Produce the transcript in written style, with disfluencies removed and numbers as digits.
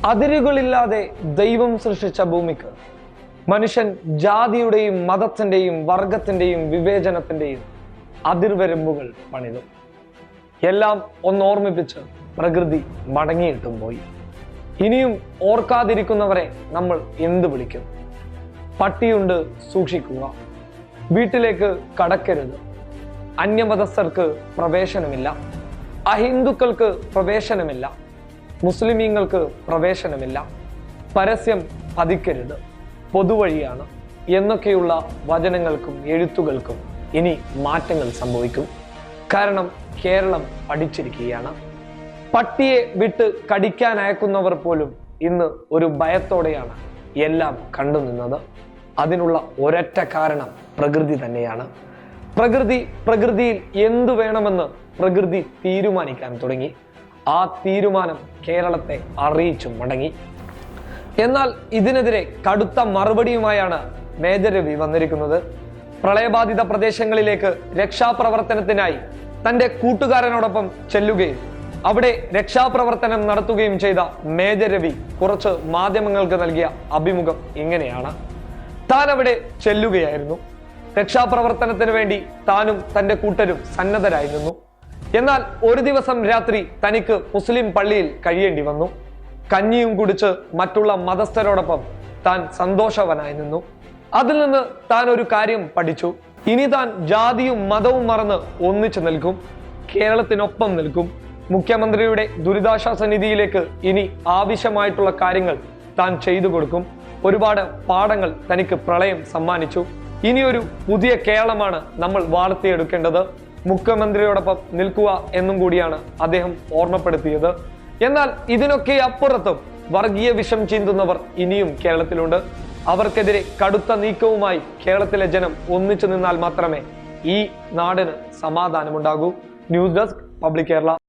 അതിരുകളില്ലാതെ ദൈവം സൃഷ്ടിച്ച ഭൂമിക്ക് മനുഷ്യൻ ജാതിയുടെയും മതത്തിന്റെയും വർഗത്തിന്റെയും വിവേചനത്തിന്റെയും അതിർവരമ്പുകൾ പണിതു. എല്ലാം ഒന്നോർമ്മിപ്പിച്ച് പ്രകൃതി മടങ്ങിയിട്ടും പോയി. ഇനിയും ഓർക്കാതിരിക്കുന്നവരെ നമ്മൾ എന്ത് വിളിക്കും? പട്ടിയുണ്ട്, സൂക്ഷിക്കുക. വീട്ടിലേക്ക് കടക്കരുത്. അന്യമതസ്ഥർക്ക് പ്രവേശനമില്ല. അഹിന്ദുക്കൾക്ക് പ്രവേശനമില്ല. മുസ്ലിമീങ്ങൾക്ക് പ്രവേശനമില്ല. പരസ്യം പതിക്കരുത്, പൊതുവഴിയാണ് എന്നൊക്കെയുള്ള വചനങ്ങൾക്കും എഴുത്തുകൾക്കും ഇനി മാറ്റങ്ങൾ സംഭവിക്കും. കാരണം കേരളം പഠിച്ചിരിക്കുകയാണ്. പട്ടിയെ വിട്ട് കടിക്കാൻ അയക്കുന്നവർ പോലും ഇന്ന് ഒരു ഭയത്തോടെയാണ് എല്ലാം കണ്ടുനിന്നത്. അതിനുള്ള ഒരൊറ്റ കാരണം പ്രകൃതി തന്നെയാണ്. പ്രകൃതിയിൽ എന്തു വേണമെന്ന് പ്രകൃതി തീരുമാനിക്കാൻ തുടങ്ങി. ആ തീരുമാനം കേരളത്തെ അറിയിച്ചു മടങ്ങി. എന്നാൽ ഇതിനെതിരെ കടുത്ത മറുപടിയുമായാണ് മേജർ രവി വന്നിരിക്കുന്നത്. പ്രളയബാധിത പ്രദേശങ്ങളിലേക്ക് രക്ഷാപ്രവർത്തനത്തിനായി തന്റെ കൂട്ടുകാരനോടൊപ്പം ചെല്ലുകയും അവിടെ രക്ഷാപ്രവർത്തനം നടത്തുകയും ചെയ്ത മേജർ രവി കുറച്ച് മാധ്യമങ്ങൾക്ക് നൽകിയ അഭിമുഖം ഇങ്ങനെയാണ്. താൻ അവിടെ ചെല്ലുകയായിരുന്നു. രക്ഷാപ്രവർത്തനത്തിന് വേണ്ടി താനും തന്റെ കൂട്ടരും സന്നദ്ധരായിരുന്നു. എന്നാൽ ഒരു ദിവസം രാത്രി തനിക്ക് മുസ്ലിം പള്ളിയിൽ കഴിയേണ്ടി വന്നു. കഞ്ഞിയും കുടിച്ച് മറ്റുള്ള മതസ്ഥരോടൊപ്പം താൻ സന്തോഷവനായി നിന്നു. അതിൽ നിന്ന് താൻ ഒരു കാര്യം പഠിച്ചു. ഇനി താൻ ജാതിയും മതവും മറന്ന് ഒന്നിച്ചു നിൽക്കും, കേരളത്തിനൊപ്പം നിൽക്കും. മുഖ്യമന്ത്രിയുടെ ദുരിതാശ്വാസ നിധിയിലേക്ക് ഇനി ആവശ്യമായിട്ടുള്ള കാര്യങ്ങൾ താൻ ചെയ്തു കൊടുക്കും. ഒരുപാട് പാഠങ്ങൾ തനിക്ക് പ്രളയം സമ്മാനിച്ചു. ഇനിയൊരു പുതിയ കേരളമാണ് നമ്മൾ വാഴ്ത്തിയെടുക്കേണ്ടത്. മുഖ്യമന്ത്രിയോടൊപ്പം നിൽക്കുക എന്നും കൂടിയാണ് അദ്ദേഹം ഓർമ്മപ്പെടുത്തിയത്. എന്നാൽ ഇതിനൊക്കെ അപ്പുറത്തും വർഗീയ വിഷം ചീന്തുന്നവർ ഇനിയും കേരളത്തിലുണ്ട്. അവർക്കെതിരെ കടുത്ത നീക്കവുമായി കേരളത്തിലെ ജനം ഒന്നിച്ചു നിന്നാൽ മാത്രമേ ഈ നാടിന് സമാധാനമുണ്ടാകൂ. News desk public Kerala.